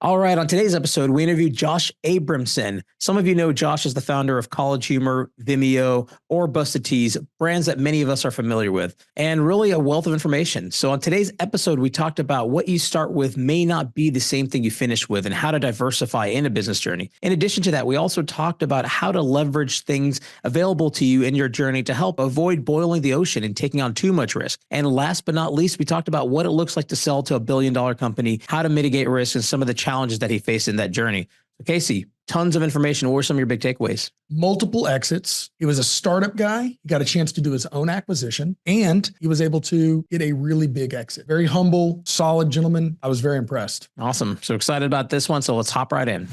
All right, on today's episode, we interviewed Josh Abramson. Some of you know Josh is the founder of College Humor, Vimeo, or BustedTees, brands that many of us are familiar with, and really a wealth of information. So on today's episode, we talked about what you start with may not be the same thing you finish with and how to diversify in a business journey. In addition to that, we also talked about how to leverage things available to you in your journey to help avoid boiling the ocean and taking on too much risk. And last but not least, we talked about what it looks like to sell to a billion-dollar company, how to mitigate risk, and some of the challenges that he faced in that journey. So Casey, tons of information. What were some of your big takeaways? Multiple exits. He was a startup guy. He got a chance to do his own acquisition, and he was able to get a really big exit. Very humble, solid gentleman. I was very impressed. Awesome. So excited about this one. So let's hop right in.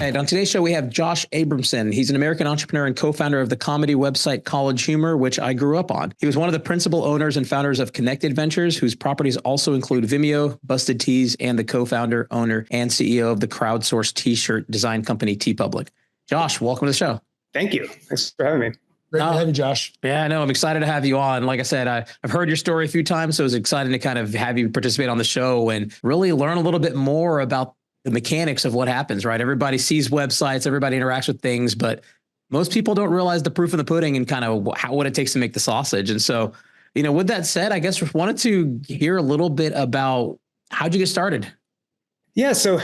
And on today's show, we have Josh Abramson. He's an American entrepreneur and co-founder of the comedy website College Humor, which I grew up on. He was one of the principal owners and founders of Connected Ventures, whose properties also include Vimeo, BustedTees, and the co-founder, owner, and CEO of the crowdsourced t-shirt design company TeePublic. Josh, welcome to the show. Thank you. Thanks for having me. Great to have you, Josh. Yeah, no, I'm excited to have you on. Like I said, I've heard your story a few times, so it was exciting to kind of have you participate on the show and really learn a little bit more about the mechanics of what happens, right? Everybody sees websites, everybody interacts with things, but most people don't realize the proof of the pudding and kind of what it takes to make the sausage. And so, with that said, I guess wanted to hear a little bit about how'd you get started? Yeah, so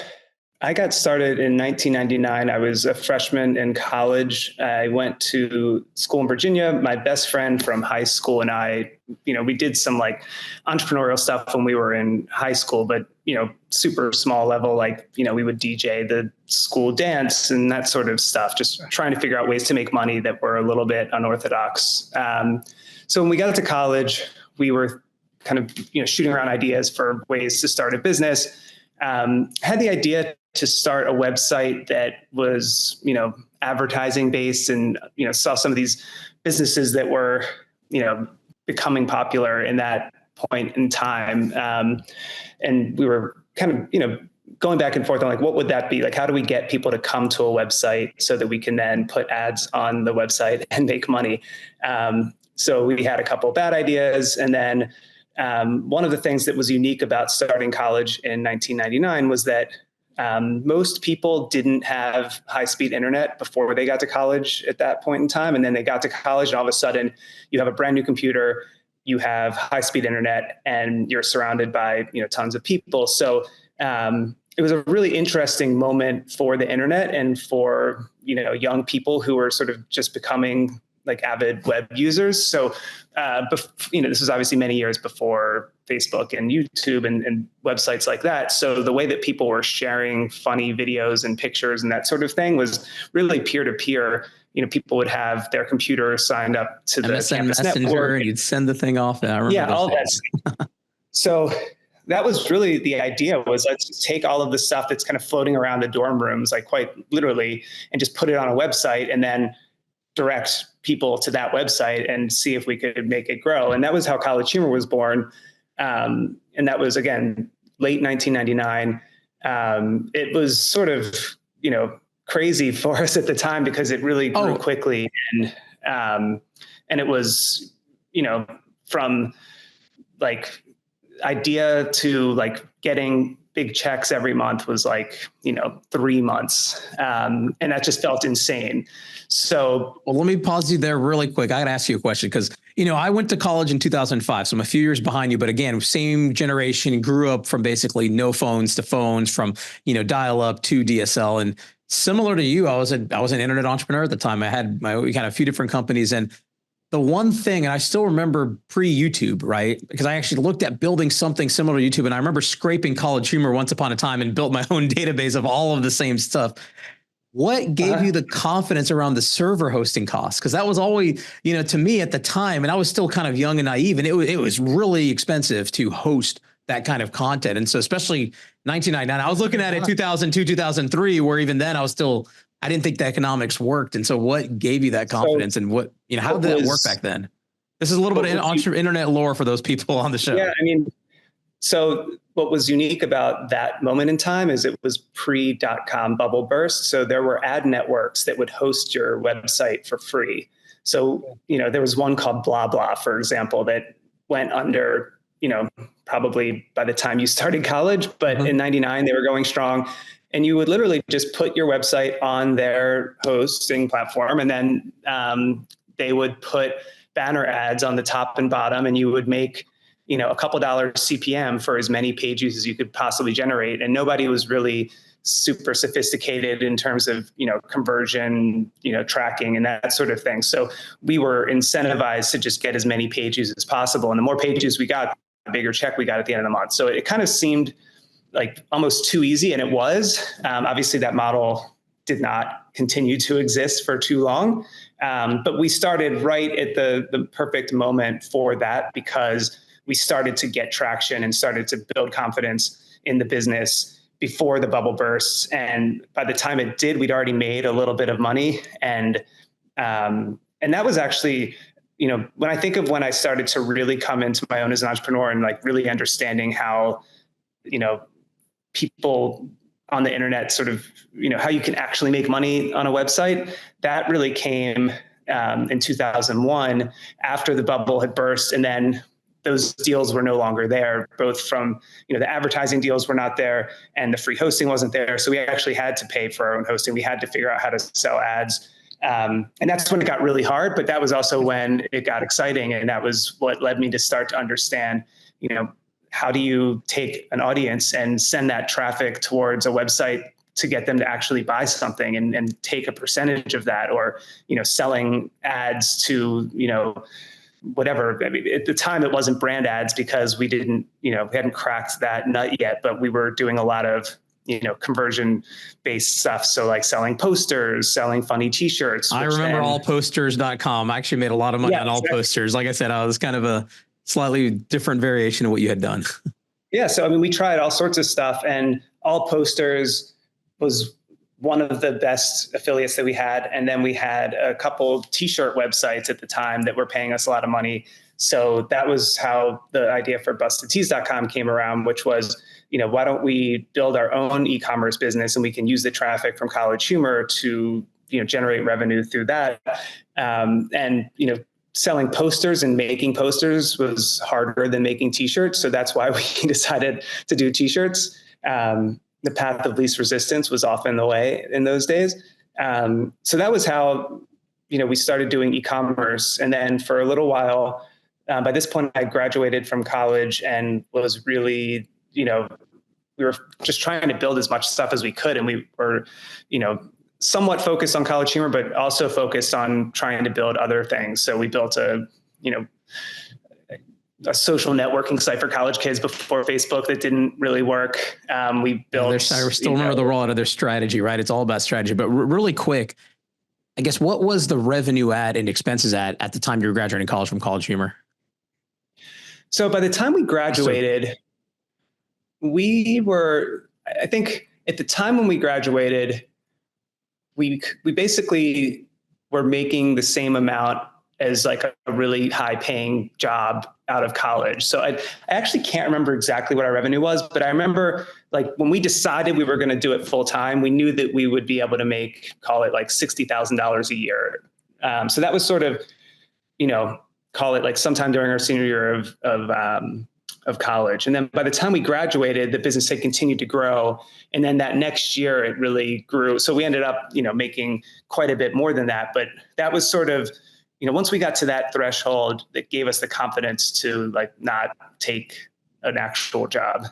I got started in 1999. I was a freshman in college. I went to school in Virginia. My best friend from high school and I, we did some like entrepreneurial stuff when we were in high school, but super small level, like, we would DJ the school dance and that sort of stuff, just trying to figure out ways to make money that were a little bit unorthodox. So when we got to college, we were kind of, shooting around ideas for ways to start a business. Had the idea to start a website that was, advertising based and, saw some of these businesses that were, becoming popular in that point in time. And we were kind of, going back and forth on like, what would that be? Like, how do we get people to come to a website so that we can then put ads on the website and make money? So we had a couple of bad ideas. And then one of the things that was unique about starting college in 1999 was that most people didn't have high-speed internet before they got to college at that point in time. And then they got to college and all of a sudden you have a brand new computer, you have high-speed internet, and you're surrounded by, tons of people. So it was a really interesting moment for the internet and for, young people who were sort of just becoming like avid web users. So, this was obviously many years before Facebook and YouTube and websites like that. So the way that people were sharing funny videos and pictures and that sort of thing was really peer-to-peer. People would have their computer signed up to the campus network. And you'd send the thing off. All that. So that was really the idea, was let's just take all of the stuff that's kind of floating around the dorm rooms, like quite literally, and just put it on a website and then direct people to that website and see if we could make it grow. And that was how College Humor was born. And that was, again, late 1999. It was sort of, crazy for us at the time because it really grew quickly. And it was, from like idea to like getting big checks every month was like, 3 months. And that just felt insane. So, well, let me pause you there really quick. I got to ask you a question because, I went to college in 2005, so I'm a few years behind you, but again, same generation, grew up from basically no phones to phones, from, dial up to DSL. And similar to you, I was an internet entrepreneur at the time. We had a few different companies, and the one thing, and I still remember pre-YouTube, right? Because I actually looked at building something similar to YouTube, and I remember scraping College Humor once upon a time and built my own database of all of the same stuff. What gave you the confidence around the server hosting costs? Because that was always, to me at the time, and I was still kind of young and naive, and it was really expensive to host that kind of content. And so especially 1999, I was looking at it 2002, 2003, where even then I didn't think the economics worked. And so what gave you that confidence, and how did that work back then? This is a little bit of internet lore for those people on the show. Yeah, so what was unique about that moment in time is it was pre-.com bubble burst. So there were ad networks that would host your website for free. So, there was one called Blah Blah, for example, that went under, probably by the time you started college, but in 99, they were going strong. And you would literally just put your website on their hosting platform, and then they would put banner ads on the top and bottom, and you would make, a couple dollars CPM for as many page views as you could possibly generate. And nobody was really super sophisticated in terms of, conversion, tracking and that sort of thing. So we were incentivized to just get as many page views as possible. And the more pages we got, the bigger check we got at the end of the month. So it kind of seemed like almost too easy. And it was. Obviously, that model did not continue to exist for too long. But we started right at the perfect moment for that, because we started to get traction and started to build confidence in the business before the bubble bursts. And by the time it did, we'd already made a little bit of money. And that was actually, when I think of when I started to really come into my own as an entrepreneur and like really understanding how, people on the internet sort of, how you can actually make money on a website, that really came in 2001 after the bubble had burst. And then those deals were no longer there, both from, the advertising deals were not there and the free hosting wasn't there. So we actually had to pay for our own hosting. We had to figure out how to sell ads. And that's when it got really hard, but that was also when it got exciting. And that was what led me to start to understand, how do you take an audience and send that traffic towards a website to get them to actually buy something and take a percentage of that, or, selling ads to, whatever. I mean, at the time it wasn't brand ads because we didn't, we hadn't cracked that nut yet, but we were doing a lot of, conversion based stuff. So like selling posters, selling funny t-shirts. I remember allposters.com. I actually made a lot of money on all posters. Like I said, I was kind of a slightly different variation of what you had done. Yeah. So, we tried all sorts of stuff, and All Posters was one of the best affiliates that we had. And then we had a couple t-shirt websites at the time that were paying us a lot of money. So that was how the idea for BustedTees.com came around, which was, why don't we build our own e-commerce business, and we can use the traffic from College Humor to, generate revenue through that. Selling posters and making posters was harder than making t-shirts. So that's why we decided to do t-shirts. The path of least resistance was often the way in those days. So that was how, we started doing e-commerce. And then for a little while, by this point, I graduated from college and was really, we were just trying to build as much stuff as we could. And we were, somewhat focused on College Humor, but also focused on trying to build other things. So we built a social networking site for college kids before Facebook that didn't really work. We built. I still remember the rollout of their strategy, right? It's all about strategy. But really quick, I guess, what was the revenue at and expenses at the time you were graduating college from College Humor? So by the time we graduated, we were, I think at the time when we graduated, we basically were making the same amount as like a really high paying job out of college. So I actually can't remember exactly what our revenue was, but I remember like when we decided we were going to do it full time, we knew that we would be able to make, call it like $60,000 a year. So that was sort of, call it like sometime during our senior year of college. And then by the time we graduated, the business had continued to grow. And then that next year it really grew. So we ended up, making quite a bit more than that. But that was sort of, once we got to that threshold, that gave us the confidence to like not take an actual job.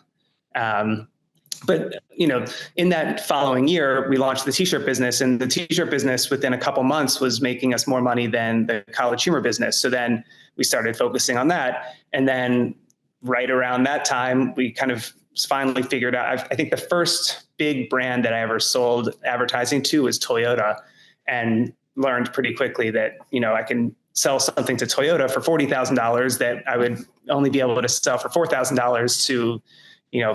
But, in that following year, we launched the t-shirt business, and the t-shirt business within a couple months was making us more money than the College Humor business. So then we started focusing on that. And then right around that time, we kind of finally figured out, I think the first big brand that I ever sold advertising to was Toyota, and learned pretty quickly that, I can sell something to Toyota for $40,000 that I would only be able to sell for $4,000 to,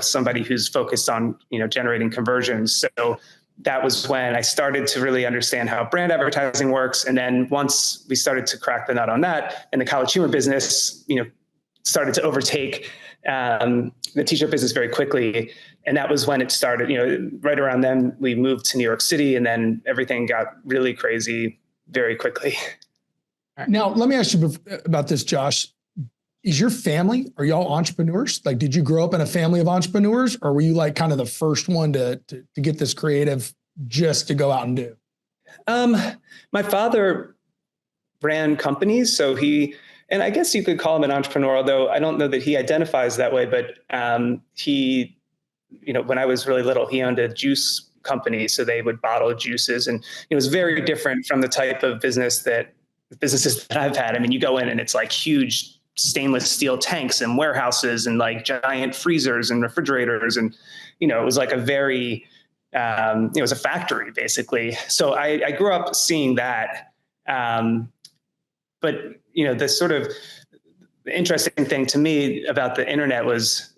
somebody who's focused on, generating conversions. So that was when I started to really understand how brand advertising works. And then once we started to crack the nut on that, and the College Humor business, started to overtake the t-shirt business very quickly. And that was when it started, right around then we moved to New York City, and then everything got really crazy very quickly. Now, let me ask you about this, Josh. Is your family, are y'all entrepreneurs? Like, did you grow up in a family of entrepreneurs, or were you like kind of the first one to get this creative just to go out and do? My father ran companies, so and I guess you could call him an entrepreneur, although I don't know that he identifies that way, but he, when I was really little, he owned a juice company. So they would bottle juices, and it was very different from the type of businesses that I've had. I mean, you go in and it's like huge stainless steel tanks and warehouses and like giant freezers and refrigerators. And, it was like a very, it was a factory basically. So I grew up seeing that. But, the sort of interesting thing to me about the internet was,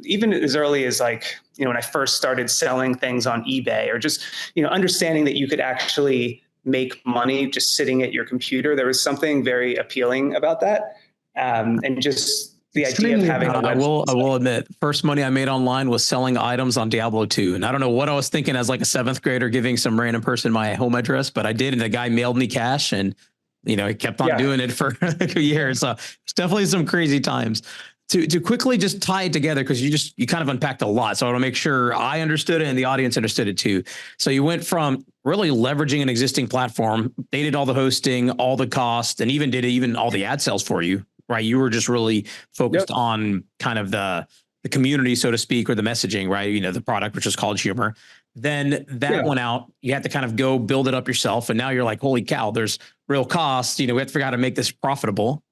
even as early as like, when I first started selling things on eBay, or just, understanding that you could actually make money just sitting at your computer. There was something very appealing about that. And just the idea of having a website. I will admit, first money I made online was selling items on Diablo 2. And I don't know what I was thinking as like a 7th grader, giving some random person my home address, but I did. And the guy mailed me cash, and, he kept on doing it for a few years. So it's definitely some crazy times. To quickly just tie it together, because you kind of unpacked a lot. So I want to make sure I understood it and the audience understood it too. So you went from really leveraging an existing platform, they did all the hosting, all the cost, and even all the ad sales for you, right? You were just really focused on kind of the community, so to speak, or the messaging, right? The product, which is College Humor. Then that went out, you had to kind of go build it up yourself. And now you're like, holy cow, there's real costs. We have to figure out how to make this profitable.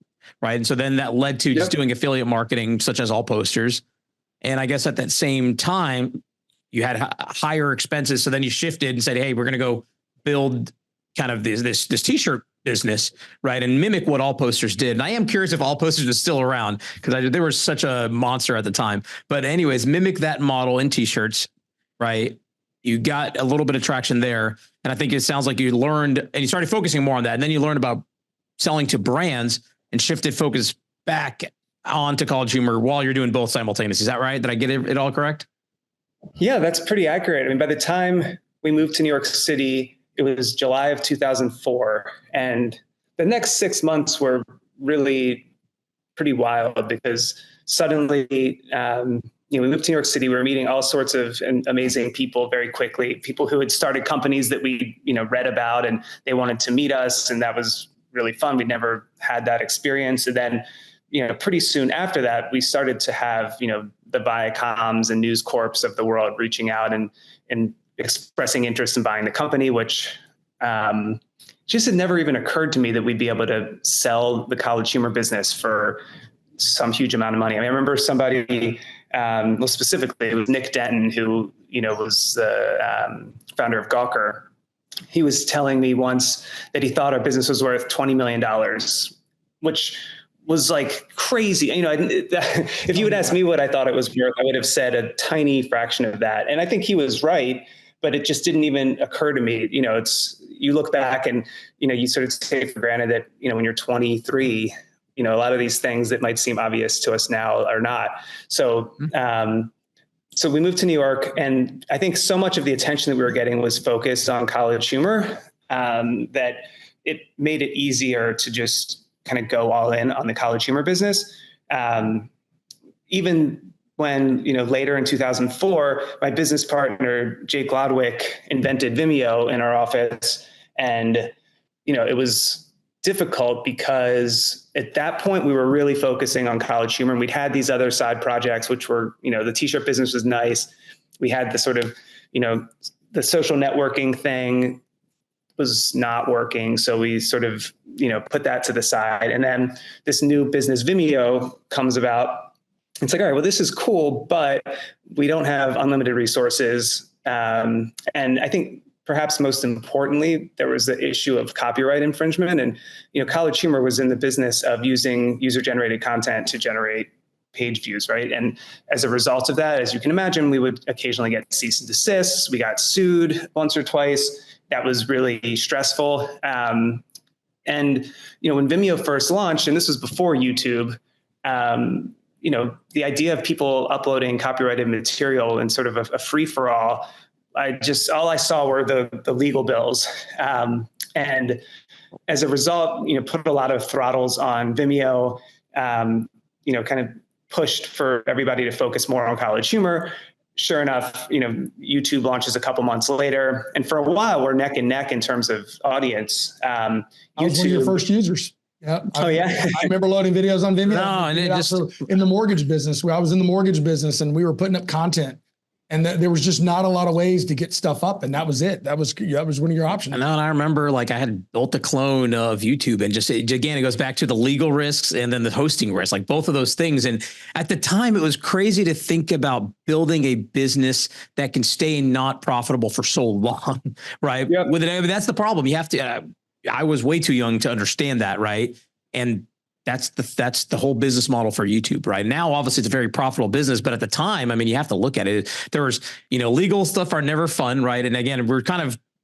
Right. And so then that led to just doing affiliate marketing, such as All Posters. And I guess at that same time, you had higher expenses. So then you shifted and said, hey, we're going to go build kind of this t-shirt business, right? And mimic what All Posters did. And I am curious if All Posters is still around, because they were such a monster at the time. But anyways, mimic that model in t-shirts, right? You got a little bit of traction there. And I think it sounds like you learned and you started focusing more on that. And then you learned about selling to brands and shifted focus back onto College Humor while you're doing both simultaneously. Is that right? Did I get it all correct? Yeah, that's pretty accurate. I mean, by the time we moved to New York City, it was July of 2004. And the next 6 months were really pretty wild, because suddenly, we moved to New York City. We were meeting all sorts of amazing people very quickly, people who had started companies that we, read about, and they wanted to meet us. And that was really fun. We'd never had that experience. And then, pretty soon after that, we started to have, the Viacoms and News Corps of the world reaching out and expressing interest in buying the company, which just had never even occurred to me that we'd be able to sell the College Humor business for some huge amount of money. I mean, I remember somebody, specifically, it was Nick Denton, who, was the founder of Gawker. He was telling me once that he thought our business was worth $20 million, which was like crazy. If you would ask me what I thought it was worth, I would have said a tiny fraction of that. And I think he was right, but it just didn't even occur to me. You look back and, you sort of take for granted that, when you're 23, a lot of these things that might seem obvious to us now are not. So, so we moved to New York, and I think so much of the attention that we were getting was focused on College Humor, that it made it easier to just kind of go all in on the College Humor business. Even when, later in 2004, my business partner, Jake Lodwick, invented Vimeo in our office. And, it was difficult because at that point we were really focusing on College Humor, and we'd had these other side projects, which were, the t-shirt business was nice. We had the sort of, the social networking thing was not working. So we sort of, put that to the side. And then this new business Vimeo comes about. It's like, all right, well, this is cool, but we don't have unlimited resources. And I think perhaps most importantly, there was the issue of copyright infringement. And, College Humor was in the business of using user-generated content to generate page views, right? And as a result of that, as you can imagine, we would occasionally get cease and desists. We got sued once or twice. That was really stressful. And, when Vimeo first launched, and this was before YouTube, the idea of people uploading copyrighted material in sort of a free-for-all, all I saw were the legal bills. And as a result, put a lot of throttles on Vimeo. kind of pushed for everybody to focus more on College Humor. Sure enough, YouTube launches a couple months later, and for a while we're neck and neck in terms of audience. I was one of your first users. Yeah. I remember loading videos on Vimeo. No, and it just in the mortgage business. I was in the mortgage business, and we were putting up content, and there was just not a lot of ways to get stuff up, and that was it. That was one of your options. And I remember I had built a clone of YouTube, and again, it goes back to the legal risks and then the hosting risks, like both of those things. And at the time, it was crazy to think about building a business that can stay not profitable for so long, right? Yep. That's the problem. You have to. I was way too young to understand that, right? And that's the whole business model for YouTube right now. Obviously, it's a very profitable business, but at the time, you have to look at it. There was, legal stuff are never fun, right? And again,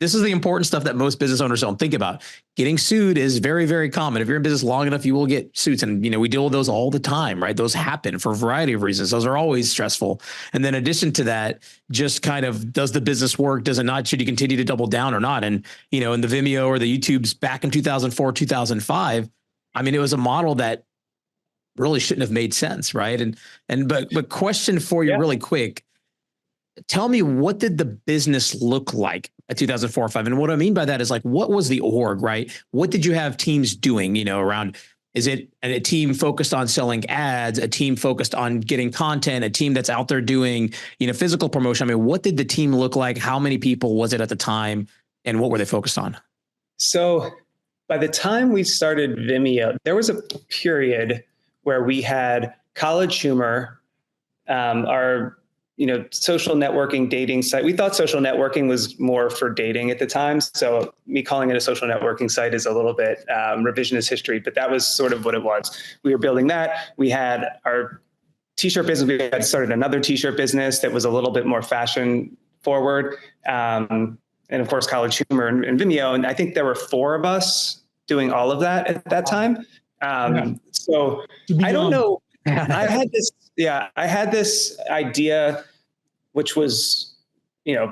this is the important stuff that most business owners don't think about. Getting sued is very, very common. If you're in business long enough, you will get suits, and we deal with those all the time, right? Those happen for a variety of reasons. Those are always stressful. And then in addition to that, just kind of, does the business work? Does it not? Should you continue to double down or not? And in the Vimeo or the YouTubes back in 2004, 2005. It was a model that really shouldn't have made sense, right? But question for you really quick. Tell me, what did the business look like at 2004 or 5? And what I mean by that is what was the org, right? What did you have teams doing, around? Is it a team focused on selling ads, a team focused on getting content, a team that's out there doing, physical promotion? What did the team look like? How many people was it at the time? And what were they focused on? So by the time we started Vimeo, there was a period where we had College Humor, our social networking dating site. We thought social networking was more for dating at the time. So me calling it a social networking site is a little bit revisionist history, but that was sort of what it was. We were building that. We had our t-shirt business. We had started another t-shirt business that was a little bit more fashion forward. And of course, College Humor and Vimeo. And I think there were 4 of us doing all of that at that time. So I don't know. I had this idea, which was,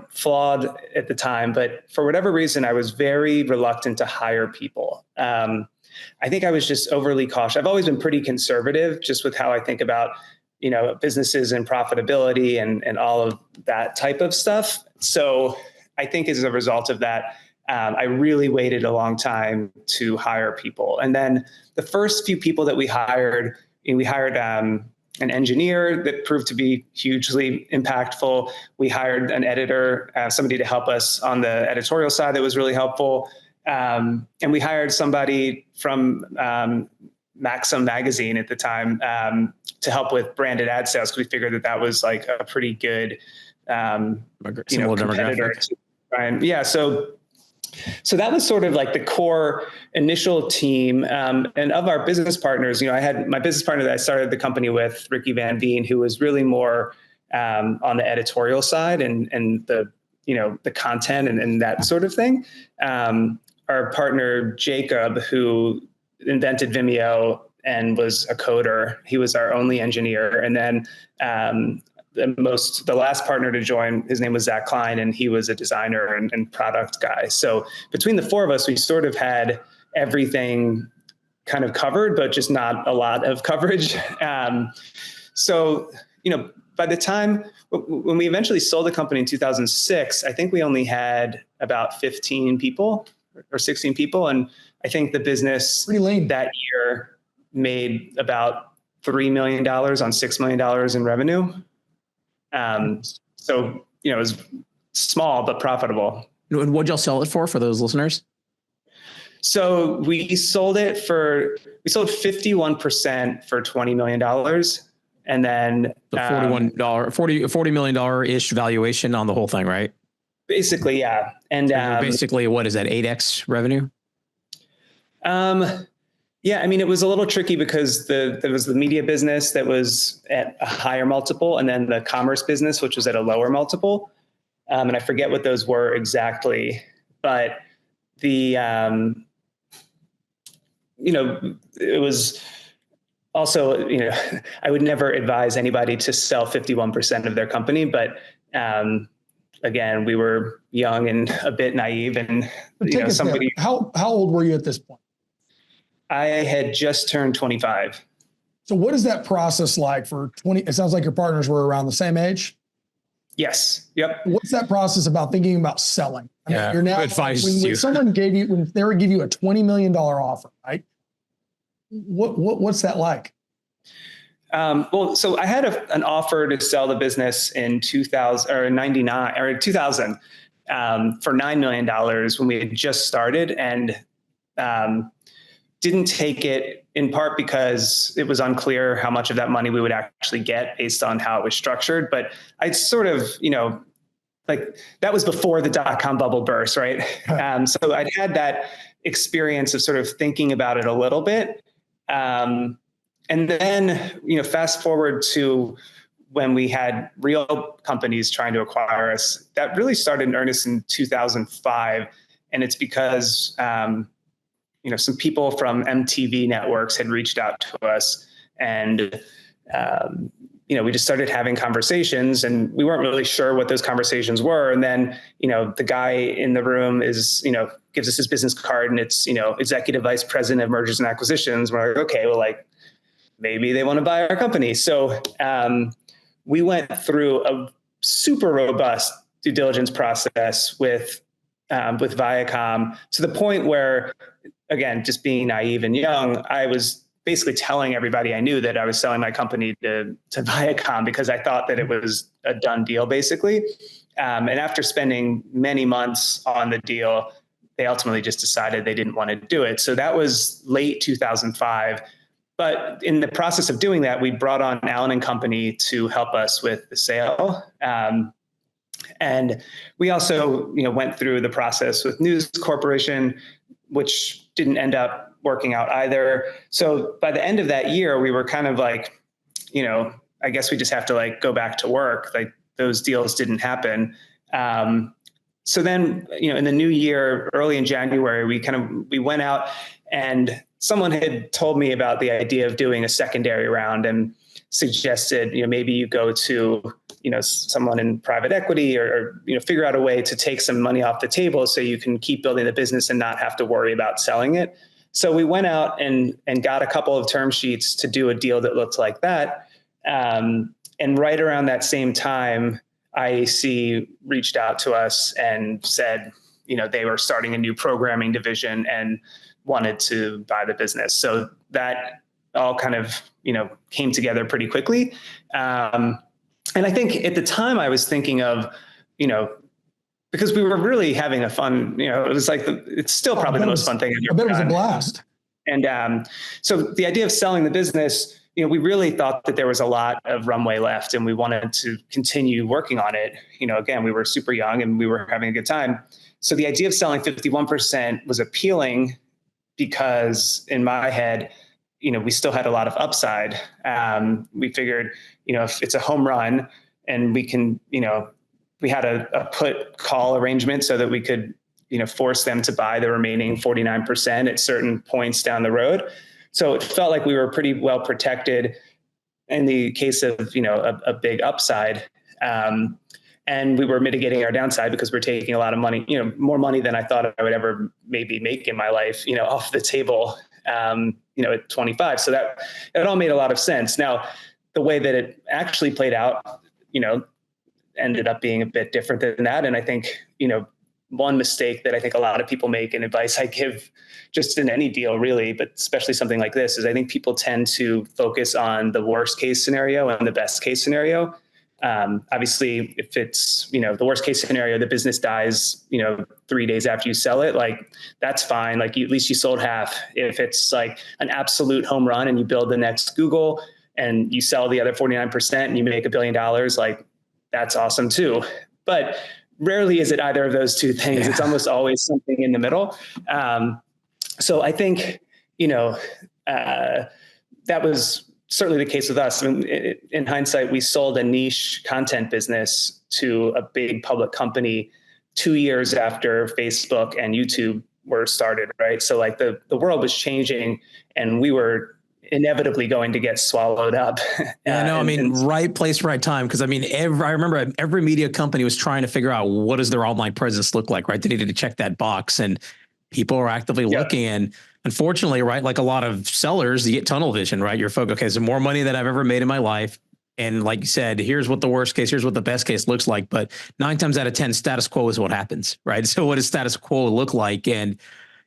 flawed at the time, but for whatever reason, I was very reluctant to hire people. I think I was just overly cautious. I've always been pretty conservative just with how I think about, businesses and profitability and all of that type of stuff. So I think as a result of that, I really waited a long time to hire people. And then the first few people that we hired an engineer that proved to be hugely impactful. We hired an editor, somebody to help us on the editorial side that was really helpful. And we hired somebody from Maxim magazine at the time to help with branded ad sales, because we figured that was a pretty good competitor. Yeah. So that was sort of the core initial team. And of our business partners, I had my business partner that I started the company with, Ricky Van Veen, who was really more on the editorial side and the content and that sort of thing. Our partner, Jacob, who invented Vimeo and was a coder, he was our only engineer. And then the last partner to join, his name was Zach Klein, and he was a designer and product guy. So between the 4 of us, we sort of had everything kind of covered, but just not a lot of coverage. So, by the time when we eventually sold the company in 2006, I think we only had about 15 people or 16 people. And I think the business that year made about $3 million on $6 million in revenue. So, it was small, but profitable. And what'd y'all sell it for those listeners? So we sold 51% for $20 million. And then the $40 million ish valuation on the whole thing, right? Basically. Yeah. And basically, what is that? 8x revenue? Yeah, it was a little tricky because there was the media business that was at a higher multiple, and then the commerce business, which was at a lower multiple. And I forget what those were exactly, but it was also, I would never advise anybody to sell 51% of their company, but again, we were young and a bit naive, and how old were you at this point? I had just turned 25. So what is that process like for 20? It sounds like your partners were around the same age. Yes. Yep. What's that process about thinking about selling? I mean, you're now, advice when someone when they would give you a $20 million offer, right? What's that like? Well, so I had an offer to sell the business in 2000 or 99 or 2000 for $9 million when we had just started, and didn't take it in part because it was unclear how much of that money we would actually get based on how it was structured. But I sort of, like that was before the dot-com bubble burst, right? So I'd had that experience of sort of thinking about it a little bit. And then, fast forward to when we had real companies trying to acquire us, that really started in earnest in 2005. And it's because, some people from MTV networks had reached out to us, and, we just started having conversations, and we weren't really sure what those conversations were. And then, the guy in the room gives us his business card, and it's, executive vice president of mergers and acquisitions. We're like, okay, well, like maybe they want to buy our company. So we went through a super robust due diligence process with Viacom, to the point where, again, just being naive and young, I was basically telling everybody I knew that I was selling my company to Viacom because I thought that it was a done deal, basically. And after spending many months on the deal, they ultimately just decided they didn't want to do it. So that was late 2005. But in the process of doing that, we brought on Allen & Company to help us with the sale. And we also, went through the process with News Corporation, which didn't end up working out either. So by the end of that year, we were kind of like, I guess we just have to like go back to work. Like those deals didn't happen. So then, in the new year, early in January, we went out, and someone had told me about the idea of doing a secondary round and suggested, maybe you go to, someone in private equity or figure out a way to take some money off the table so you can keep building the business and not have to worry about selling it. So we went out and got a couple of term sheets to do a deal that looked like that. And right around that same time, IAC reached out to us and said, they were starting a new programming division and wanted to buy the business. So that all kind of, came together pretty quickly. And I think at the time I was thinking of, because we were really having a fun, it was like, it's still probably the most fun thing I've ever done. I bet it was a blast. And so the idea of selling the business, we really thought that there was a lot of runway left, and we wanted to continue working on it. Again, we were super young and we were having a good time. So the idea of selling 51% was appealing because in my head, we still had a lot of upside. We figured, if it's a home run and we can, we had a put call arrangement so that we could, force them to buy the remaining 49% at certain points down the road. So it felt like we were pretty well protected in the case of, a big upside. And we were mitigating our downside because we're taking a lot of money, more money than I thought I would ever maybe make in my life, off the table, at 25. So that it all made a lot of sense. Now, the way that it actually played out, ended up being a bit different than that. And I think, one mistake that I think a lot of people make, and advice I give just in any deal really, but especially something like this, is I think people tend to focus on the worst case scenario and the best case scenario. Obviously, if it's, the worst case scenario, the business dies, 3 days after you sell it, like that's fine. Like at least you sold half. If it's like an absolute home run and you build the next Google and you sell the other 49% and you make $1 billion, like that's awesome too. But rarely is it either of those two things. Yeah. It's almost always something in the middle. So I think, that was certainly the case with us. I mean, in hindsight, we sold a niche content business to a big public company 2 years after Facebook and YouTube were started, right? So like the world was changing and we were inevitably going to get swallowed up. Yeah, no, right place, right time. Because I remember every media company was trying to figure out what does their online presence look like, right? They needed to check that box. And people are actively looking. And unfortunately, right, like a lot of sellers, you get tunnel vision, right? You're focused, okay, so more money than I've ever made in my life. And like you said, here's what the worst case, here's what the best case looks like. But 9 times out of 10, status quo is what happens, right? So what does status quo look like? And,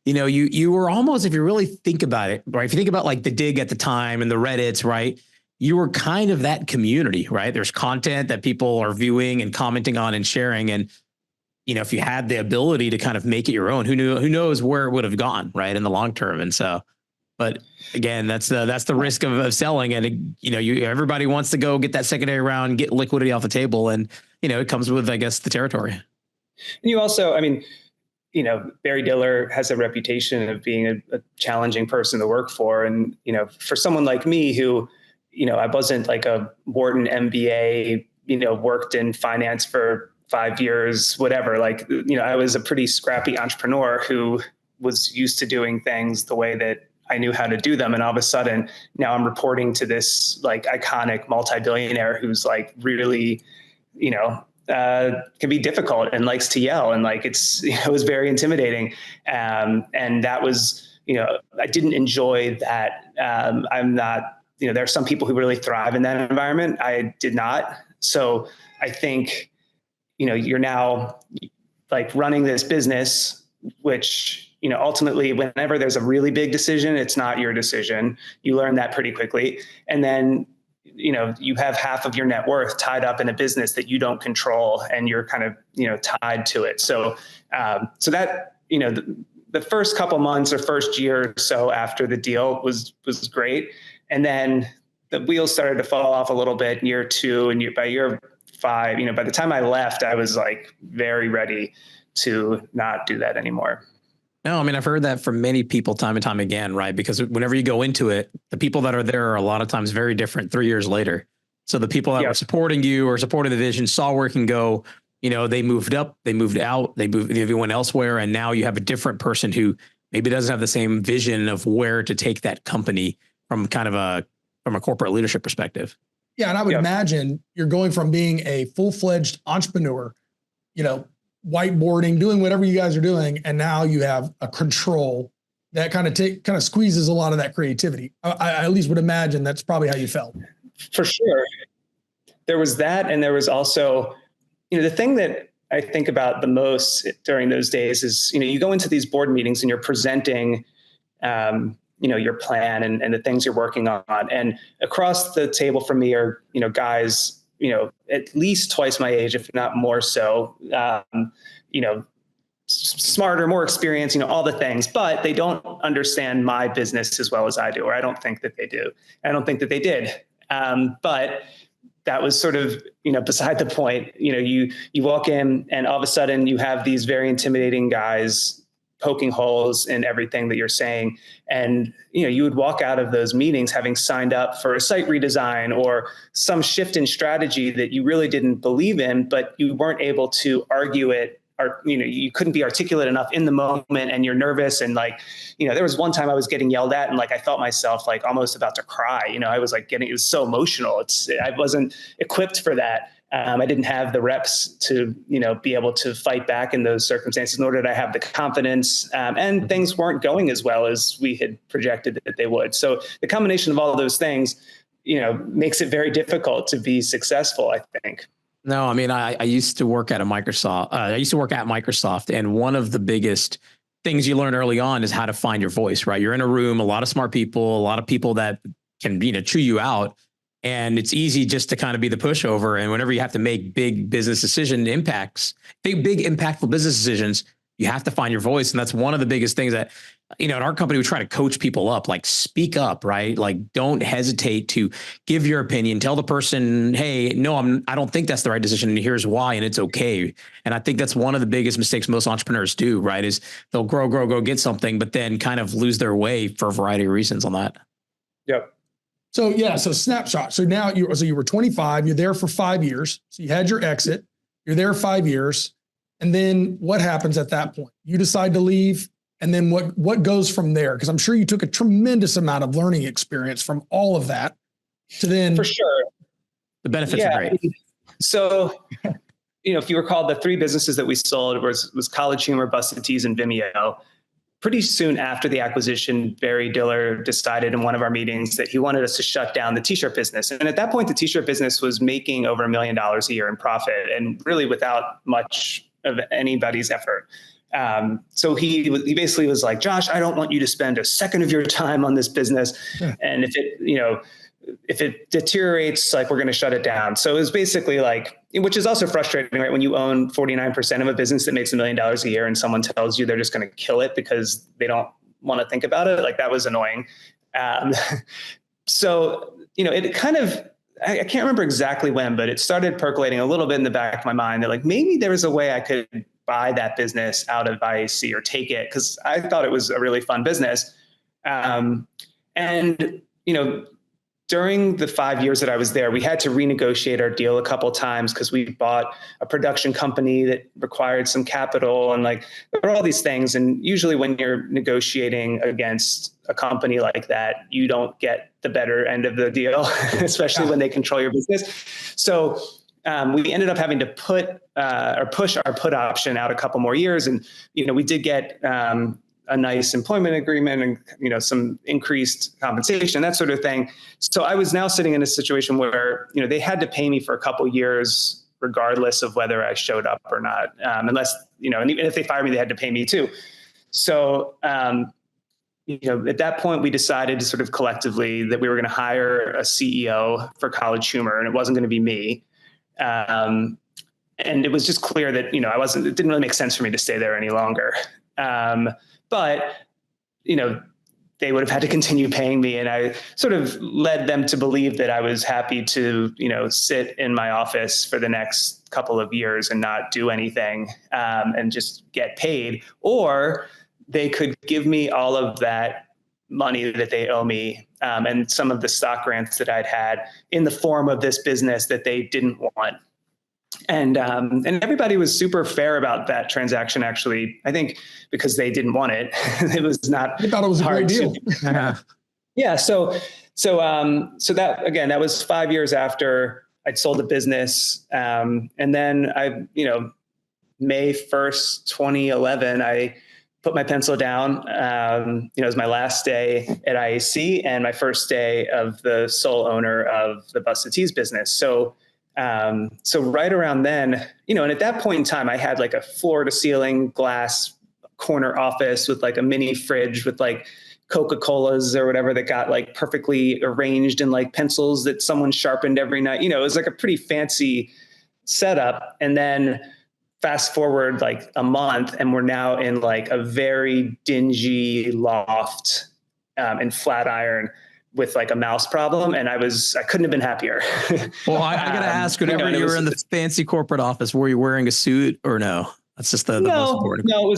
you were almost, if you really think about it, right? If you think about like the Dig at the time and the Reddits, right? You were kind of that community, right? There's content that people are viewing and commenting on and sharing. And, if you had the ability to kind of make it your own, who knows where it would have gone, right? In the long term. And so, but again, that's the risk of selling. And everybody wants to go get that secondary round, get liquidity off the table. And, it comes with, I guess, the territory. And you also, Barry Diller has a reputation of being a challenging person to work for. And, for someone like me who, I wasn't like a Wharton MBA, worked in finance for 5 years, whatever. Like, I was a pretty scrappy entrepreneur who was used to doing things the way that I knew how to do them. And all of a sudden now I'm reporting to this like iconic multi-billionaire who's like really, can be difficult and likes to yell. And like, it was very intimidating. And that was, I didn't enjoy that. I'm not, there are some people who really thrive in that environment. I did not. So I think, you're now like running this business, which, ultimately whenever there's a really big decision, it's not your decision. You learn that pretty quickly. And then, you have half of your net worth tied up in a business that you don't control and you're kind of, tied to it. So, that, the first couple months or first year or so after the deal was great. And then the wheels started to fall off a little bit in year 2 and by year 5, by the time I left, I was like very ready to not do that anymore. No, I've heard that from many people time and time again, right? Because whenever you go into it, the people that are there are a lot of times very different 3 years later. So the people that were supporting you or supporting the vision saw where it can go, they moved up, they moved out, they went elsewhere. And now you have a different person who maybe doesn't have the same vision of where to take that company from from a corporate leadership perspective. Yeah. And I would imagine you're going from being a full-fledged entrepreneur, whiteboarding, doing whatever you guys are doing. And now you have a control that kind of squeezes a lot of that creativity. I at least would imagine that's probably how you felt. For sure. There was that. And there was also, the thing that I think about the most during those days is, you go into these board meetings and you're presenting, your plan and the things you're working on. And across the table from me are, guys, at least twice my age, if not more so, smarter, more experienced, all the things, but they don't understand my business as well as I do, or I don't think that they do. I don't think that they did. But that was sort of, beside the point. You walk in and all of a sudden you have these very intimidating guys poking holes in everything that you're saying. And, you would walk out of those meetings having signed up for a site redesign or some shift in strategy that you really didn't believe in, but you weren't able to argue it, or, you couldn't be articulate enough in the moment and you're nervous. And like, there was one time I was getting yelled at and like, I felt myself like almost about to cry. I was like it was so emotional. I wasn't equipped for that. I didn't have the reps to, be able to fight back in those circumstances, nor did I have the confidence. And things weren't going as well as we had projected that they would. So the combination of all of those things, makes it very difficult to be successful, I think. No, I used to work at Microsoft. And one of the biggest things you learn early on is how to find your voice, right? You're in a room, a lot of smart people, a lot of people that can, chew you out. And it's easy just to kind of be the pushover. And whenever you have to make big business big impactful business decisions, you have to find your voice. And that's one of the biggest things that, in our company, we try to coach people up, like speak up, right? Like don't hesitate to give your opinion, tell the person, hey, no, I don't think that's the right decision. And here's why. And it's okay. And I think that's one of the biggest mistakes most entrepreneurs do, right? Is they'll grow, get something, but then kind of lose their way for a variety of reasons on that. Yep. So snapshot. So now you were 25, you're there for 5 years. So you had your exit, you're there 5 years. And then what happens at that point? You decide to leave. And then what goes from there? Because I'm sure you took a tremendous amount of learning experience from all of that to then. For sure. The benefits are great. So, if you recall, the 3 businesses that we sold was College Humor, BustedTees, and Vimeo. pretty soon after the acquisition, Barry Diller decided in one of our meetings that he wanted us to shut down the t-shirt business. And at that point, the t-shirt business was making over $1 million a year in profit, and really without much of anybody's effort. So he basically was like, Josh, I don't want you to spend a second of your time on this business. And if it deteriorates, like, we're going to shut it down. So it was basically like, which is also frustrating, right? When you own 49% of a business that makes $1 million a year and someone tells you they're just going to kill it because they don't want to think about it. Like, that was annoying. So, it kind of, I can't remember exactly when, but it started percolating a little bit in the back of my mind that, like, maybe there was a way I could buy that business out of IAC or take it, because I thought it was a really fun business. During the 5 years that I was there, we had to renegotiate our deal a couple of times because we bought a production company that required some capital, and like, there were all these things. And usually when you're negotiating against a company like that, you don't get the better end of the deal, especially when they control your business. So we ended up having to push our put option out a couple more years. And, we did get a nice employment agreement and, some increased compensation, that sort of thing. So I was now sitting in a situation where, they had to pay me for a couple years, regardless of whether I showed up or not. Unless, and even if they fired me, they had to pay me too. So, at that point, we decided to sort of collectively that we were going to hire a CEO for College Humor, and it wasn't going to be me. And it was just clear that, it didn't really make sense for me to stay there any longer. But, they would have had to continue paying me. And I sort of led them to believe that I was happy to, sit in my office for the next couple of years and not do anything, and just get paid. Or they could give me all of that money that they owe me, and some of the stock grants that I'd had in the form of this business that they didn't want. And everybody was super fair about that transaction, actually. I think because they didn't want it. It was not. They thought it was a great deal. Yeah. So that, again, that was 5 years after I'd sold the business. And then May 1st, 2011, I put my pencil down. It was my last day at IAC and my first day of the sole owner of the BustedTees business. So right around then, and at that point in time, I had like a floor to ceiling glass corner office with like a mini fridge with like Coca-Colas or whatever that got like perfectly arranged in like pencils that someone sharpened every night. It was like a pretty fancy setup. And then fast forward like a month and we're now in like a very dingy loft in Flatiron with like a mouse problem. And I couldn't have been happier. Well, I got to ask, whenever you were in the fancy corporate office, were you wearing a suit or no? That's just the most important. No,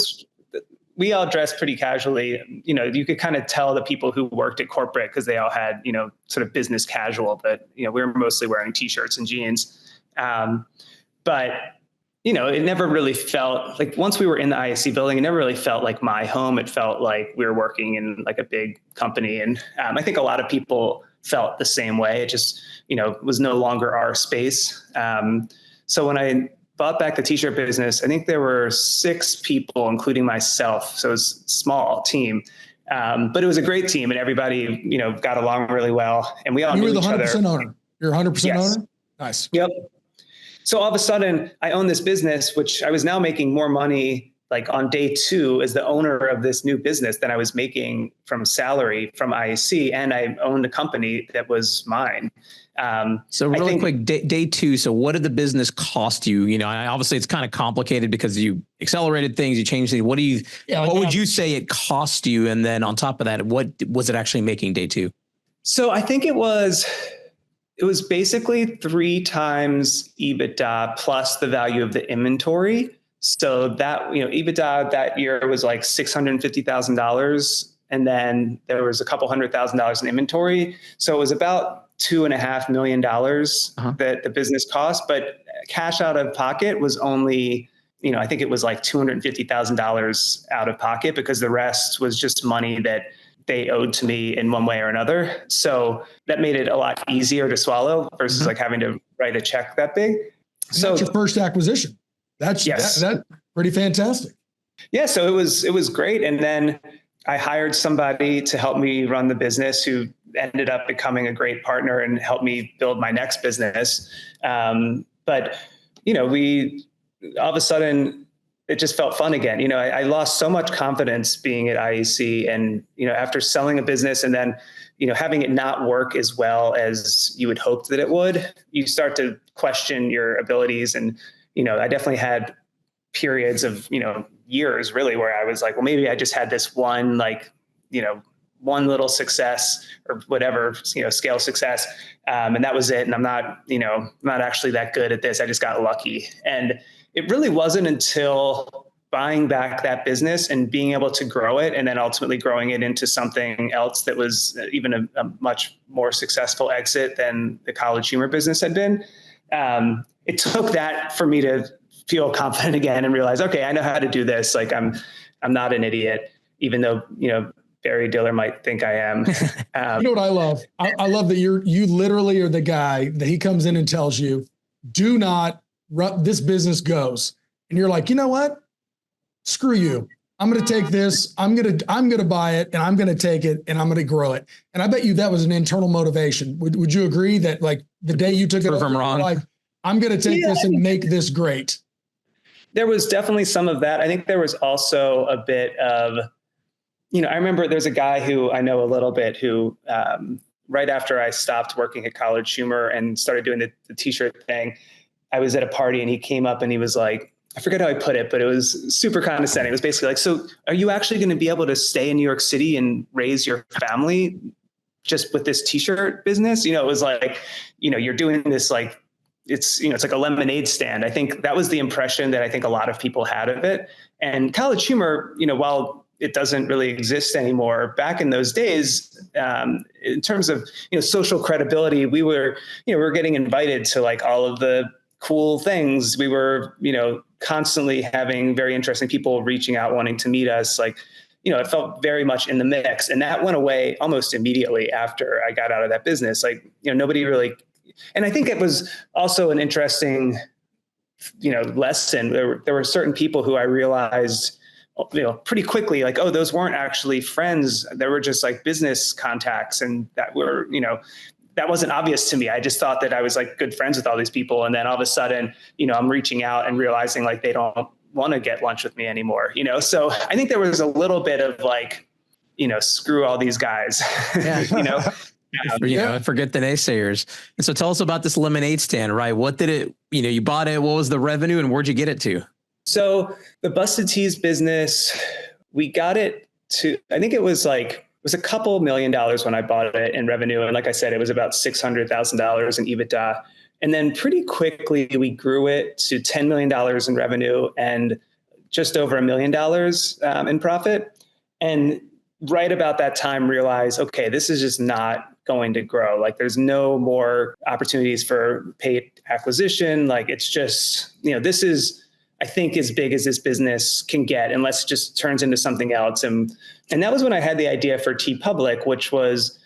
we all dressed pretty casually. You could kind of tell the people who worked at corporate because they all had, sort of business casual, but, we were mostly wearing t-shirts and jeans. But it never really felt like, once we were in the IAC building, it never really felt like my home. It felt like we were working in like a big company. And I think a lot of people felt the same way. It just, was no longer our space. So when I bought back the t-shirt business, I think there were 6 people, including myself. So it was a small team. But it was a great team and everybody, got along really well. And we all knew each other. You were the 100% owner. You're 100% owner? Nice. Yep. So all of a sudden I own this business, which I was now making more money like on day 2 as the owner of this new business than I was making from salary from IAC. And I owned a company that was mine. So really quick, day 2. So what did the business cost you? Obviously it's kind of complicated because you accelerated things, you changed things. What would you say it cost you? And then on top of that, what was it actually making day 2? So I think it was basically 3 times EBITDA plus the value of the inventory. So that, EBITDA that year was like $650,000. And then there was a couple $100,000 in inventory. So it was about $2.5 million that the business cost, but cash out of pocket was only, I think it was like $250,000 out of pocket because the rest was just money that they owed to me in one way or another. So that made it a lot easier to swallow versus like having to write a check that big. So that's your first acquisition. That's pretty fantastic. Yeah, so it was great. And then I hired somebody to help me run the business who ended up becoming a great partner and helped me build my next business. But, we all of a sudden, it just felt fun again. I lost so much confidence being at IEC and, after selling a business and then, having it not work as well as you had hoped that it would, you start to question your abilities. And, I definitely had periods of, years really where I was like, well, maybe I just had this one, one little success or whatever, scale success. And that was it. And I'm not, not actually that good at this. I just got lucky. And it really wasn't until buying back that business and being able to grow it and then ultimately growing it into something else that was even a much more successful exit than the College Humor business had been. It took that for me to feel confident again and realize, okay, I know how to do this. Like I'm not an idiot, even though, Barry Diller might think I am. You know what I love? I love that you literally are the guy that he comes in and tells you, do not run, this business goes. And you're like, you know what? Screw you. I'm going to take this. I'm going to buy it and I'm going to take it and I'm going to grow it. And I bet you that was an internal motivation. Would you agree that like the day you took it, if I'm wrong, like I'm going to take this and make this great? There was definitely some of that. I think there was also a bit of, I remember there's a guy who I know a little bit who, right after I stopped working at College Humor and started doing the t-shirt thing, I was at a party and he came up and he was like, I forget how I put it, but it was super condescending. It was basically like, so are you actually going to be able to stay in New York City and raise your family just with this t-shirt business? It was like, you're doing this like, it's like a lemonade stand. I think that was the impression that I think a lot of people had of it. And College Humor, while it doesn't really exist anymore, back in those days, in terms of, social credibility, we were getting invited to like all of the cool things. We were, constantly having very interesting people reaching out, wanting to meet us. Like, it felt very much in the mix, and that went away almost immediately after I got out of that business. Like, nobody really. And I think it was also an interesting, lesson. There were certain people who I realized, pretty quickly, like, oh, those weren't actually friends. They were just like business contacts. And that were, that wasn't obvious to me. I just thought that I was like good friends with all these people. And then all of a sudden, I'm reaching out and realizing like they don't want to get lunch with me anymore, So I think there was a little bit of like, screw all these guys, Yeah. Forget the naysayers. And so tell us about this lemonade stand, right? What did it, you bought it, what was the revenue and where'd you get it to? So the BustedTees business, we got it to, I think it was a couple $1 million when I bought it in revenue. And like I said, it was about $600,000 in EBITDA. And then pretty quickly we grew it to $10 million in revenue and just over $1 million in profit. And right about that time realized, okay, this is just not going to grow. Like there's no more opportunities for paid acquisition. Like it's just, this is, I think, as big as this business can get unless it just turns into something else. And that was when I had the idea for TeePublic, which was,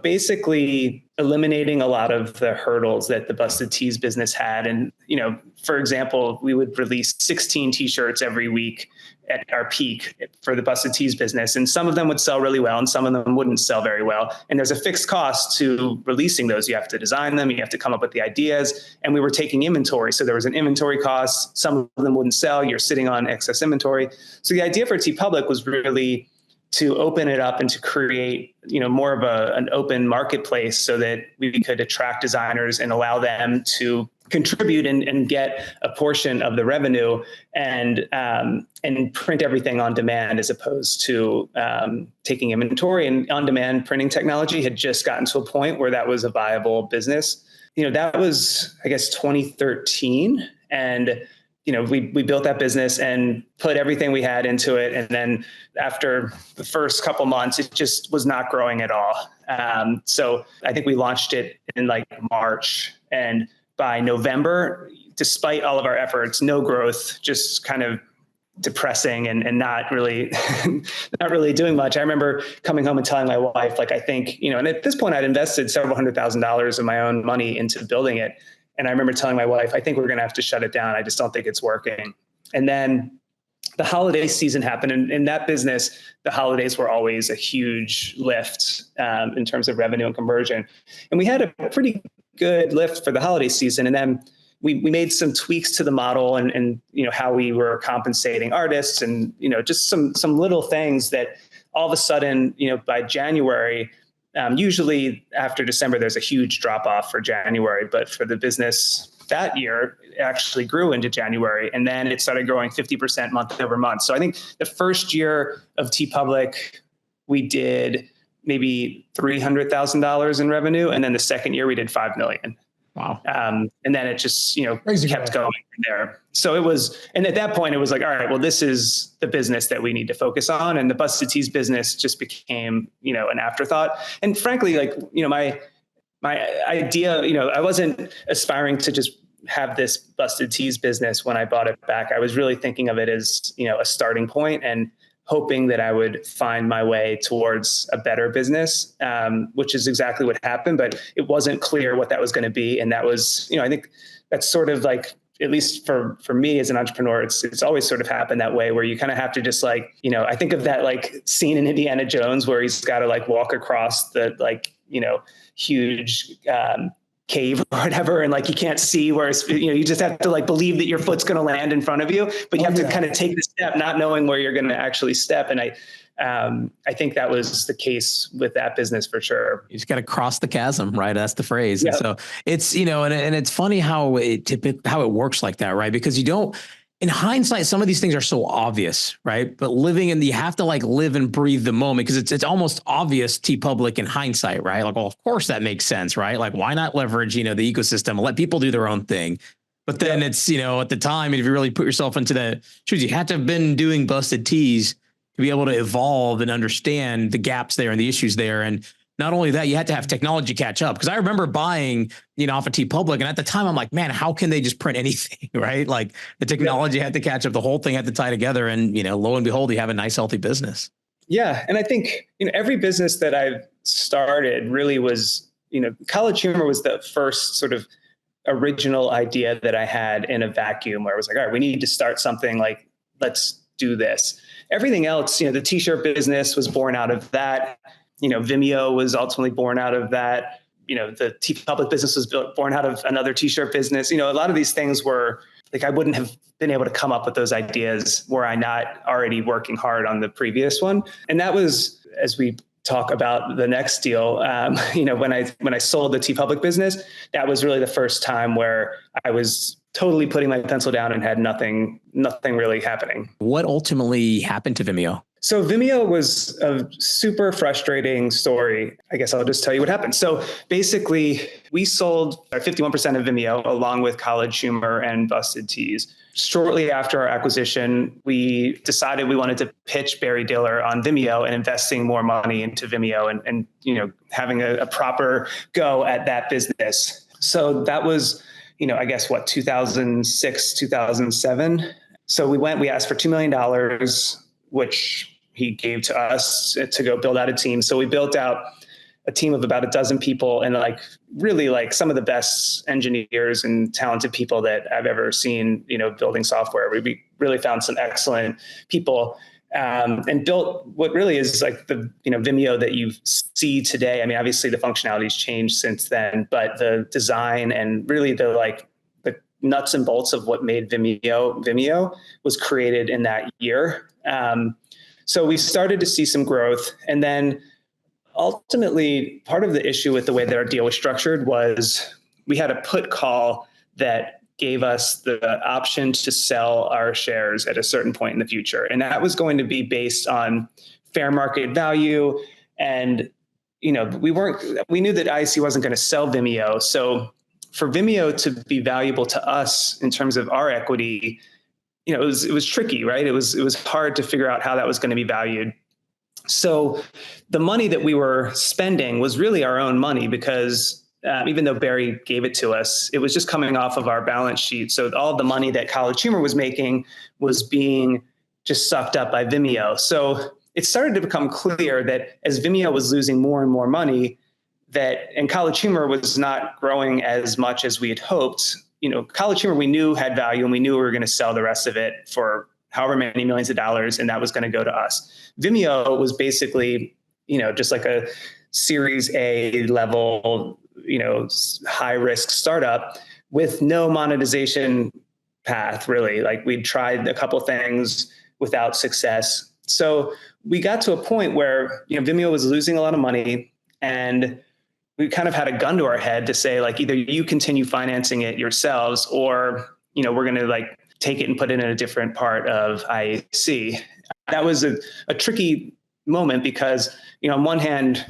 basically eliminating a lot of the hurdles that the BustedTees business had. And, for example, we would release 16 t-shirts every week at our peak for the BustedTees business. And some of them would sell really well and some of them wouldn't sell very well. And there's a fixed cost to releasing those. You have to design them, you have to come up with the ideas. And we were taking inventory. So there was an inventory cost. Some of them wouldn't sell. You're sitting on excess inventory. So the idea for TeePublic was really to open it up and to create, more of an open marketplace so that we could attract designers and allow them to contribute and get a portion of the revenue and print everything on demand as opposed to taking inventory. And on-demand printing technology had just gotten to a point where that was a viable business. That was, I guess, 2013. And we built that business and put everything we had into it. And then after the first couple months, it just was not growing at all. So I think we launched it in like March. And by November, despite all of our efforts, no growth, just kind of depressing and not really doing much. I remember coming home and telling my wife, like, I think, and at this point I'd invested several $100,000 of my own money into building it. And I remember telling my wife, I think we're going to have to shut it down. I just don't think it's working. And then the holiday season happened. And in that business, the holidays were always a huge lift in terms of revenue and conversion. And we had a pretty good lift for the holiday season. And then we made some tweaks to the model and how we were compensating artists and, just some little things that all of a sudden, by January, usually after December, there's a huge drop off for January, but for the business that year, it actually grew into January, and then it started growing 50% month over month. So I think the first year of TeePublic, we did maybe $300,000 in revenue, and then the second year we did $5 million. Wow. And then it just, Crazy kept going from there. So it was, and at that point it was like, all right, well, this is the business that we need to focus on. And the BustedTees business just became, an afterthought. And frankly, my idea, I wasn't aspiring to just have this BustedTees business when I bought it back. I was really thinking of it as, a starting point and hoping that I would find my way towards a better business, which is exactly what happened, but it wasn't clear what that was going to be. And that was, I think that's sort of like, at least for me as an entrepreneur, it's always sort of happened that way where you kind of have to just I think of that scene in Indiana Jones where he's got to walk across the huge cave or whatever. And you can't see where you just have to believe that your foot's going to land in front of you, but you have to kind of take the step, not knowing where you're going to actually step. And I think that was the case with that business for sure. You just got to cross the chasm, right? That's the phrase. Yeah. And so it's, and it's funny how it works like that, right? Because in hindsight, some of these things are so obvious, right? But you have to live and breathe the moment because it's almost obvious TeePublic in hindsight, right? Well, of course that makes sense, right? Why not leverage, the ecosystem and let people do their own thing? But then it's, at the time, if you really put yourself into the shoes, you had to have been doing BustedTees to be able to evolve and understand the gaps there and the issues there. And not only that, you had to have technology catch up. Because I remember buying, off of TeePublic, and at the time I'm like, man, how can they just print anything, right? The technology had to catch up, the whole thing had to tie together, and lo and behold, you have a nice, healthy business. Yeah, and I think every business that I've started really was, College Humor was the first sort of original idea that I had in a vacuum, where I was like, all right, we need to start something, let's do this. Everything else, the t-shirt business was born out of that. Vimeo was ultimately born out of that. The TeePublic business was born out of another t-shirt business. A lot of these things were I wouldn't have been able to come up with those ideas were I not already working hard on the previous one. And that was, as we talk about the next deal, when I sold the TeePublic business, that was really the first time where I was totally putting my pencil down and had nothing really happening. What ultimately happened to Vimeo? So Vimeo was a super frustrating story. I guess I'll just tell you what happened. So basically, we sold 51% of Vimeo along with College Humor and BustedTees. Shortly after our acquisition, we decided we wanted to pitch Barry Diller on Vimeo and investing more money into Vimeo and having a proper go at that business. So that was, I guess 2006, 2007. So we asked for $2 million, which he gave to us to go build out a team. So we built out a team of about a dozen people and really some of the best engineers and talented people that I've ever seen, building software. We really found some excellent people and built what really is the, Vimeo that you see today. I mean, obviously the functionality's changed since then, but the design and really the nuts and bolts of what made Vimeo was created in that year. So we started to see some growth. And then ultimately, part of the issue with the way that our deal was structured was we had a put call that gave us the option to sell our shares at a certain point in the future. And that was going to be based on fair market value. And, we knew that IAC wasn't going to sell Vimeo. So for Vimeo to be valuable to us in terms of our equity, it was tricky, right? It was hard to figure out how that was going to be valued. So the money that we were spending was really our own money because even though Barry gave it to us, it was just coming off of our balance sheet. So all the money that College Humor was making was being just sucked up by Vimeo. So it started to become clear that as Vimeo was losing more and more money, and College Humor was not growing as much as we had hoped. College Humor we knew had value and we knew we were going to sell the rest of it for however many millions of dollars, and that was going to go to us. Vimeo was basically, just like a Series A level, high risk startup with no monetization path, really. Like, we'd tried a couple things without success. So we got to a point where, Vimeo was losing a lot of money, and we kind of had a gun to our head to say, like, either you continue financing it yourselves, or, we're going to like take it and put it in a different part of IAC. That was a tricky moment because, on one hand,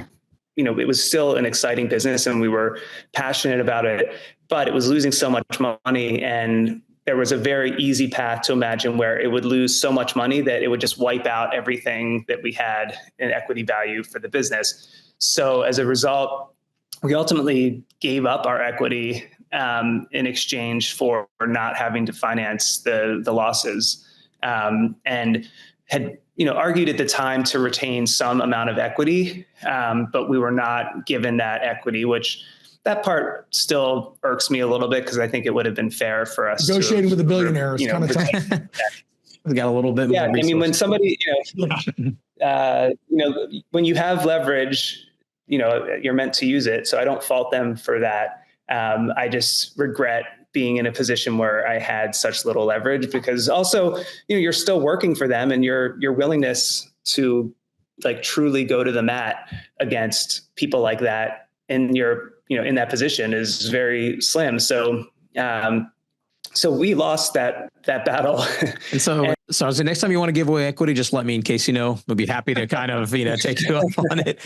it was still an exciting business and we were passionate about it, but it was losing so much money. And there was a very easy path to imagine where it would lose so much money that it would just wipe out everything that we had in equity value for the business. So as a result, we ultimately gave up our equity in exchange for not having to finance the losses, and had argued at the time to retain some amount of equity, but we were not given that equity, which that part still irks me a little bit because I think it would have been fair for us. Negotiating with a billionaire is kind of tough. We got a little bit more resources. I mean, when somebody, when you have leverage, you're meant to use it. So I don't fault them for that. I just regret being in a position where I had such little leverage, because also, you're still working for them, and your willingness to like truly go to the mat against people like that, and you're, in that position is very slim. So, so we lost that battle. And so the next time you want to give away equity, just let me, in case, we'll be happy to kind of, take you up on it.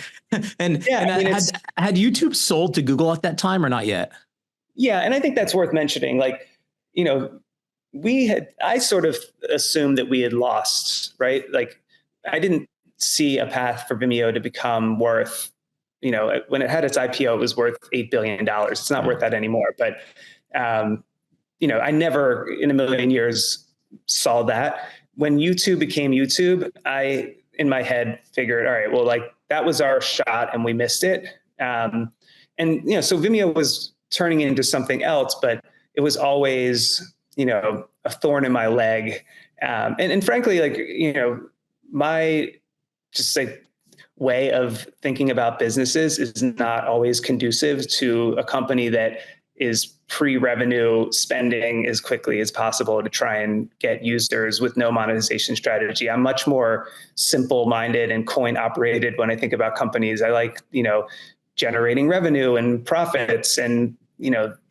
And had YouTube sold to Google at that time or not yet? Yeah. And I think that's worth mentioning. Like, I sort of assumed that we had lost, right? Like, I didn't see a path for Vimeo to become worth, when it had its IPO, it was worth $8 billion. It's not worth that anymore. But, I never in a million years saw that. When YouTube became YouTube, I, in my head, figured, all right, well, like, that was our shot and we missed it. So Vimeo was turning into something else, but it was always, a thorn in my leg. And frankly, like, my just like way of thinking about businesses is not always conducive to a company that is pre-revenue spending as quickly as possible to try and get users with no monetization strategy. I'm much more simple-minded and coin-operated when I think about companies. I like, generating revenue and profits, and,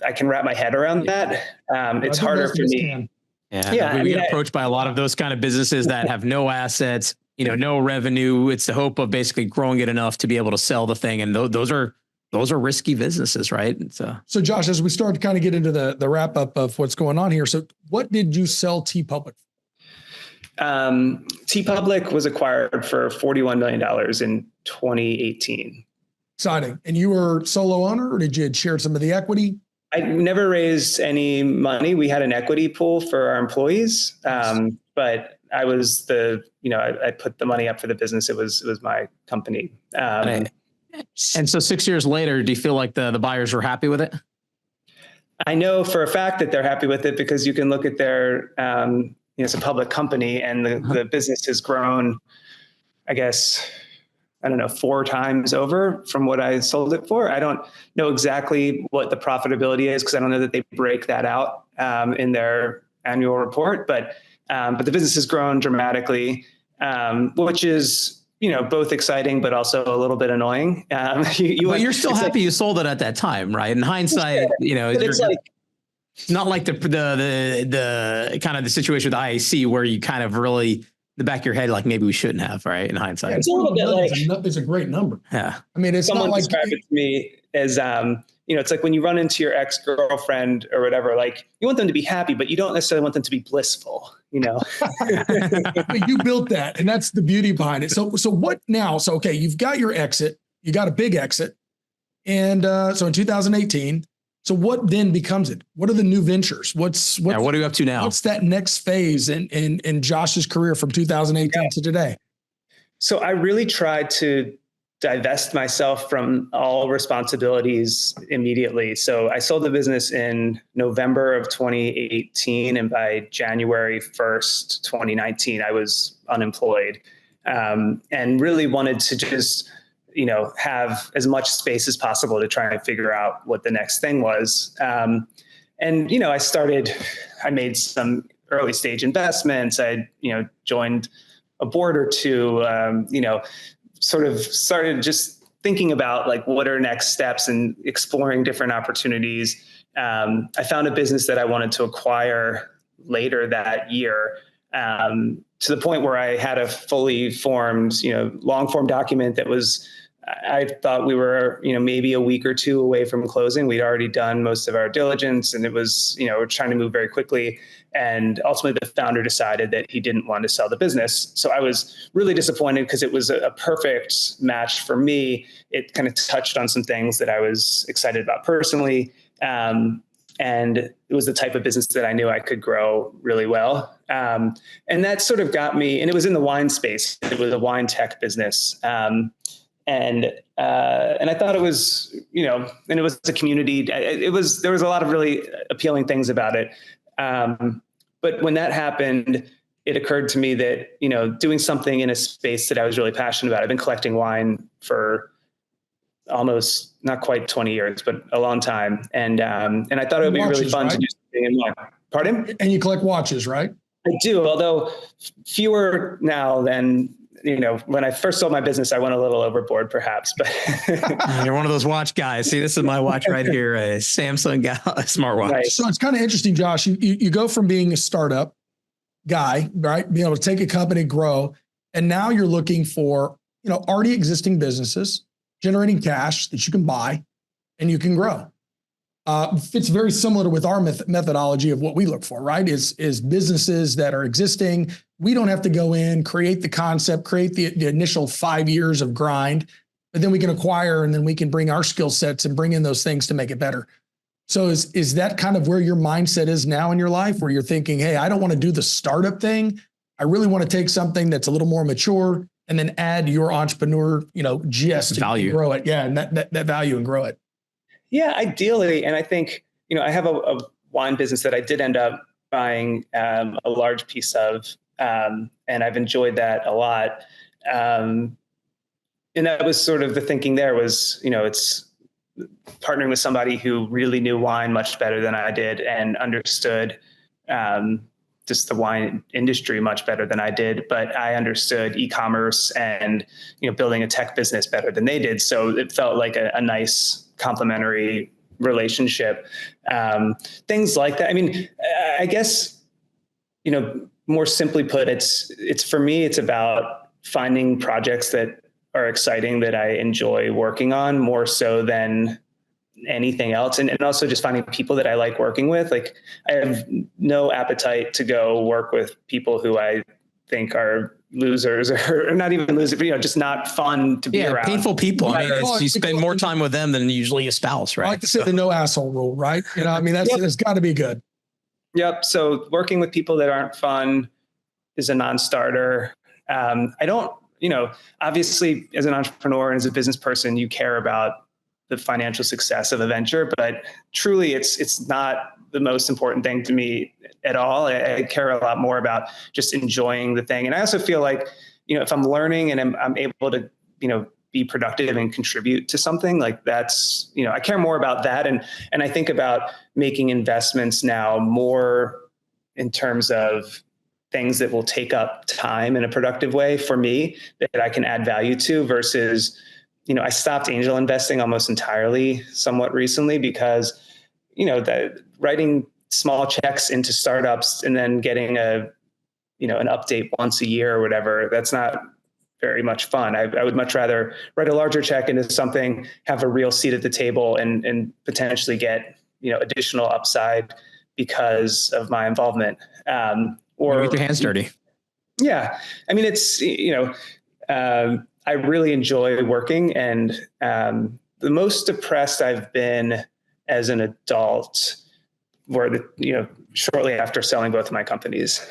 I can wrap my head around that. It's harder for me. Yeah, we get approached by a lot of those kind of businesses that have no assets, no revenue. It's the hope of basically growing it enough to be able to sell the thing. And those are risky businesses, right? So Josh, as we start to kind of get into the wrap up of what's going on here. So what did you sell TeePublic? TeePublic was acquired for $41 million in 2018. Exciting. And you were solo owner, or did you share some of the equity? I never raised any money. We had an equity pool for our employees. But I was I put the money up for the business. It was my company. And so 6 years later, do you feel like the buyers were happy with it? I know for a fact that they're happy with it, because you can look at their, it's a public company, and the business has grown, I guess, 4 times over from what I sold it for. I don't know exactly what the profitability is, because I don't know that they break that out in their annual report, but the business has grown dramatically, which is, both exciting, but also a little bit annoying. But you're still happy you sold it at that time, right? In hindsight, it's not like the kind of the situation with IAC where you kind of really, in the back of your head, like, maybe we shouldn't have, right? In hindsight. Yeah, it's a little bit like, it's a great number. Yeah. I mean, it's someone not like described it to me as, it's like when you run into your ex-girlfriend or whatever, like, you want them to be happy, but you don't necessarily want them to be blissful, But you built that, and that's the beauty behind it. So what now? So, okay, you've got your exit, you got a big exit. And so in 2018, so what then becomes it? What are the new ventures? What are you up to now? What's that next phase in Josh's career from 2018 to today? So I really tried to divest myself from all responsibilities immediately. So I sold the business in November of 2018. And by January 1st, 2019, I was unemployed, and really wanted to just, have as much space as possible to try and figure out what the next thing was. I made some early stage investments. I, joined a board or two, sort of started just thinking about like what are next steps and exploring different opportunities. I found a business that I wanted to acquire later that year, to the point where I had a fully formed, long form document that was, I thought we were, maybe a week or two away from closing. We'd already done most of our diligence, and it was, we're trying to move very quickly. And ultimately the founder decided that he didn't want to sell the business. So I was really disappointed because it was a perfect match for me. It kind of touched on some things that I was excited about personally. And it was the type of business that I knew I could grow really well. And that sort of got me, and it was in the wine space. It was a wine tech business. And I thought it was, and it was a community. There was a lot of really appealing things about it. But when that happened, it occurred to me that, doing something in a space that I was really passionate about. I've been collecting wine for almost not quite 20 years, but a long time. And I thought it would be really fun to do something in wine. Pardon? And you collect watches, right? I do, although fewer now than, when I first sold my business, I went a little overboard perhaps, but you're one of those watch guys. See, this is my watch right here, a Samsung smartwatch. Right. So it's kind of interesting, Josh. You go from being a startup guy, right? Being able to take a company, grow, and now you're looking for, already existing businesses generating cash that you can buy and you can grow. It's very similar with our methodology of what we look for, right? Is businesses that are existing. We don't have to go in, create the concept, create the initial 5 years of grind, but then we can acquire, and then we can bring our skill sets and bring in those things to make it better. So is that kind of where your mindset is now in your life, where you're thinking, hey, I don't want to do the startup thing. I really want to take something that's a little more mature and then add your entrepreneur, gist value, and grow it. Yeah. And that value and grow it. Yeah, ideally. And I think, I have a wine business that I did end up buying a large piece of, and I've enjoyed that a lot. And that was sort of the thinking there was, it's partnering with somebody who really knew wine much better than I did and understood just the wine industry much better than I did. But I understood e-commerce and, building a tech business better than they did. So it felt like a nice complementary relationship. Things like that. I mean, I guess, more simply put, it's for me, it's about finding projects that are exciting, that I enjoy working on more so than anything else. And also just finding people that I like working with. Like, I have no appetite to go work with people who I think are losers, or not even losers, but just not fun to be around. Painful people. I mean, you spend more time with them than usually a spouse, right? I like to say the no asshole rule, right? That's got to be good. Yep. So working with people that aren't fun is a non-starter. I don't, obviously as an entrepreneur and as a business person, you care about the financial success of a venture, but truly it's not the most important thing to me at all. I care a lot more about just enjoying the thing. And I also feel like, if I'm learning and I'm able to, be productive and contribute to something, like that's, I care more about that. And I think about making investments now more in terms of things that will take up time in a productive way for me that I can add value to versus, I stopped angel investing almost entirely somewhat recently because, that writing small checks into startups and then getting an update once a year or whatever, that's not very much fun. I would much rather write a larger check into something, have a real seat at the table and potentially get, additional upside because of my involvement. Or get your hands dirty. Yeah. I mean, it's, I really enjoy working, and the most depressed I've been as an adult were shortly after selling both of my companies.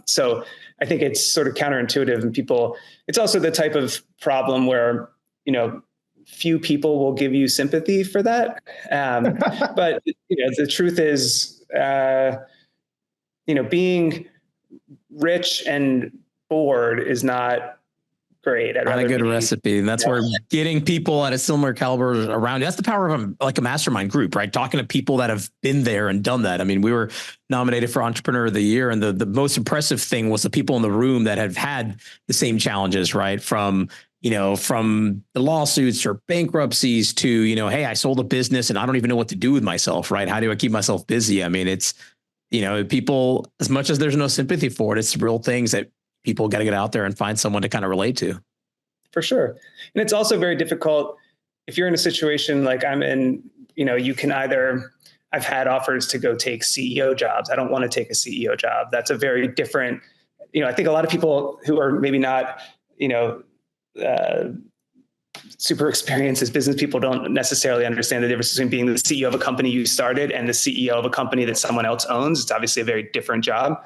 So I think it's sort of counterintuitive, and it's also the type of problem where, few people will give you sympathy for that. But the truth is, being rich and bored is not great. Not a good recipe. And that's where getting people at a similar caliber around. That's the power of a mastermind group, right? Talking to people that have been there and done that. I mean, we were nominated for Entrepreneur of the Year, and the most impressive thing was the people in the room that have had the same challenges, right? From the lawsuits or bankruptcies to, hey, I sold a business and I don't even know what to do with myself, right? How do I keep myself busy? I mean, it's, people, as much as there's no sympathy for it, it's real things that people got to get out there and find someone to kind of relate to. For sure. And it's also very difficult if you're in a situation like I'm in, you can either, I've had offers to go take CEO jobs. I don't want to take a CEO job. That's a very different, I think a lot of people who are maybe not, super experienced as business people don't necessarily understand the difference between being the CEO of a company you started and the CEO of a company that someone else owns. It's obviously a very different job.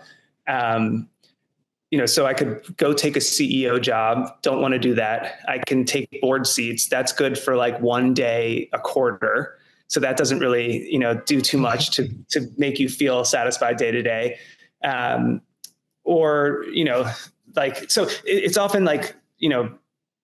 So I could go take a CEO job. Don't want to do that. I can take board seats. That's good for like one day a quarter. So that doesn't really, do too much to make you feel satisfied day to day. So it's often like,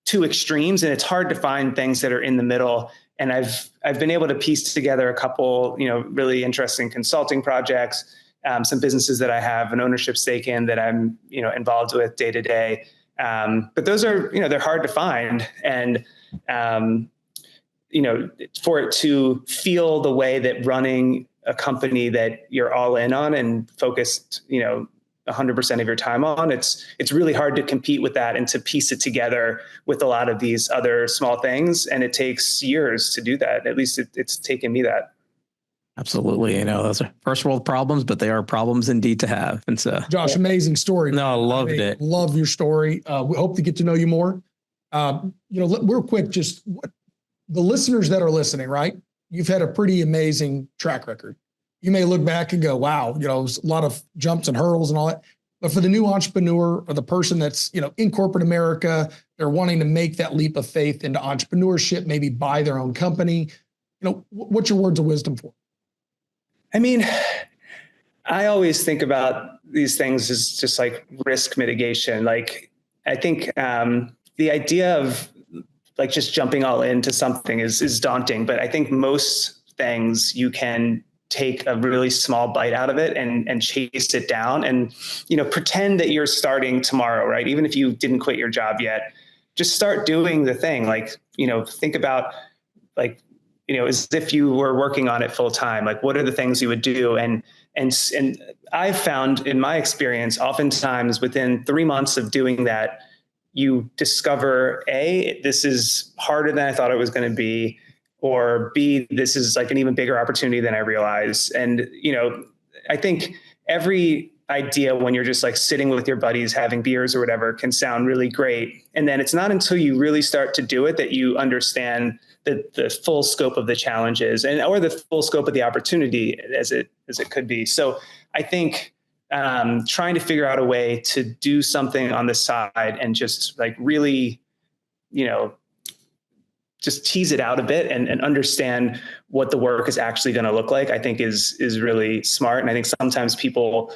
two extremes, and it's hard to find things that are in the middle. And I've been able to piece together a couple, really interesting consulting projects, some businesses that I have an ownership stake in that I'm, involved with day to day. But those are, they're hard to find. And, for it to feel the way that running a company that you're all in on and focused, 100% of your time on, it's really hard to compete with that and to piece it together with a lot of these other small things. And it takes years to do that. At least it's taken me that. Absolutely. Those are first world problems, but they are problems indeed to have. And so, Josh, amazing story. No, I loved it. Love your story. We hope to get to know you more. Real quick, just what the listeners that are listening, right? You've had a pretty amazing track record. You may look back and go, wow, there's a lot of jumps and hurdles and all that. But for the new entrepreneur or the person that's, in corporate America, they're wanting to make that leap of faith into entrepreneurship, maybe buy their own company. What's your words of wisdom for? I mean, I always think about these things as just like risk mitigation. Like, I think the idea of like just jumping all into something is daunting, but I think most things you can take a really small bite out of it and chase it down and, pretend that you're starting tomorrow, right? Even if you didn't quit your job yet, just start doing the thing. Like, think about like, as if you were working on it full time, like what are the things you would do? And I've found in my experience, oftentimes within 3 months of doing that, you discover A, this is harder than I thought it was going to be, or B, this is like an even bigger opportunity than I realized. And, I think every idea when you're just like sitting with your buddies, having beers or whatever can sound really great. And then it's not until you really start to do it that you understand the full scope of the challenges or the full scope of the opportunity as it could be. So I think trying to figure out a way to do something on the side and just like really, just tease it out a bit and understand what the work is actually going to look like, I think is really smart. And I think sometimes people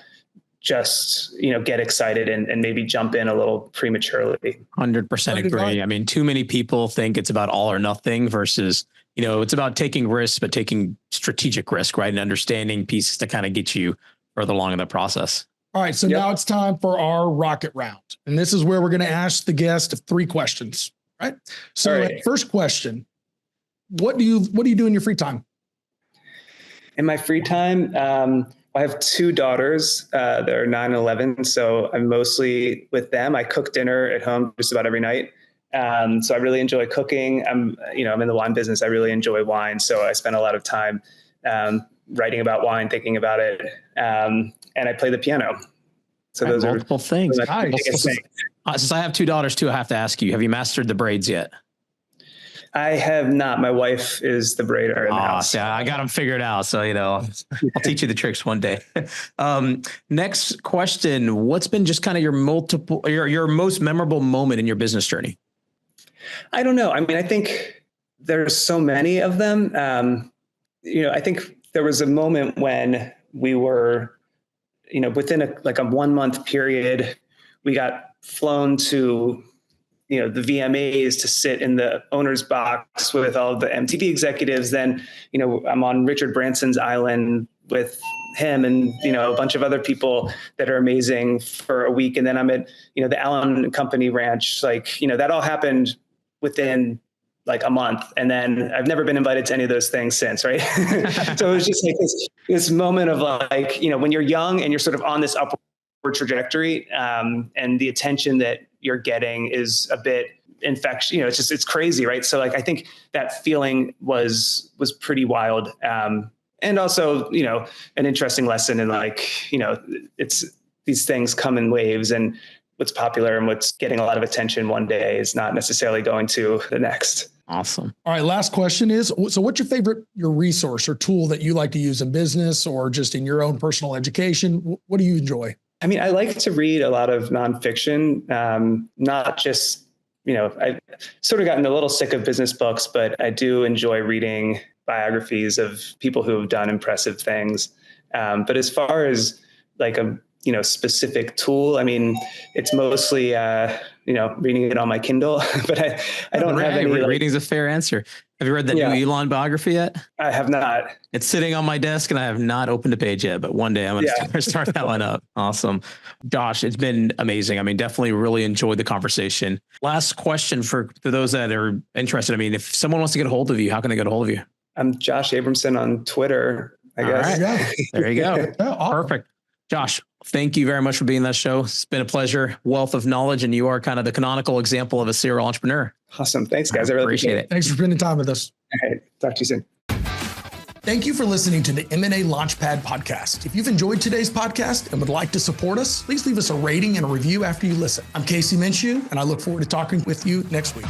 just, get excited and maybe jump in a little prematurely. 100% agree. I mean, too many people think it's about all or nothing versus, it's about taking risks, but taking strategic risk, right? And understanding pieces to kind of get you further along in the process. All right. So now it's time for our rocket round. And this is where we're going to ask the guest 3 questions. Right. So first question, what do you do in your free time? In my free time, I have 2 daughters. They're 9 and 11. So I'm mostly with them. I cook dinner at home just about every night. So I really enjoy cooking. I'm in the wine business. I really enjoy wine. So I spend a lot of time writing about wine, thinking about it. And I play the piano. So those are multiple things. Nice. Since I have 2 daughters too, I have to ask you, have you mastered the braids yet? I have not. My wife is the braider in the house. Yeah, I got them figured out. So, I'll teach you the tricks one day. Next question. What's been just kind of your most memorable moment in your business journey? I don't know. I mean, I think there's so many of them. I think there was a moment when we were, within a 1 month period, we got flown to, the VMAs to sit in the owner's box with all of the MTV executives. Then, I'm on Richard Branson's island with him and, a bunch of other people that are amazing for a week. And then I'm at, the Allen Company Ranch, that all happened within a month. And then I've never been invited to any of those things since. Right. So it was just this moment of when you're young and you're sort of on this upward trajectory, and the attention that you're getting is a bit infectious, it's crazy. Right. So I think that feeling was pretty wild. And also, an interesting lesson in it's these things come in waves, and what's popular and what's getting a lot of attention one day is not necessarily going to the next. Awesome. All right. Last question is, so what's your resource or tool that you like to use in business or just in your own personal education? What do you enjoy? I mean, I like to read a lot of nonfiction, not just, I've sort of gotten a little sick of business books, but I do enjoy reading biographies of people who have done impressive things. But as far as a specific tool, I mean, it's mostly, reading it on my Kindle, but I don't have any. Reading's a fair answer. Have you read that new Elon biography yet? I have not. It's sitting on my desk and I have not opened a page yet, but one day I'm going to start that one up. Awesome. Josh, it's been amazing. I mean, definitely really enjoyed the conversation. Last question for those that are interested. I mean, if someone wants to get a hold of you, how can they get a hold of you? I'm Josh Abramson on Twitter, I guess. Right. There you go. Perfect. Josh, thank you very much for being on that show. It's been a pleasure. Wealth of knowledge, and you are kind of the canonical example of a serial entrepreneur. Awesome. Thanks, guys. I really appreciate it. Thanks for spending time with us. All right. Talk to you soon. Thank you for listening to the M&A Launchpad podcast. If you've enjoyed today's podcast and would like to support us, please leave us a rating and a review after you listen. I'm Casey Minshew, and I look forward to talking with you next week.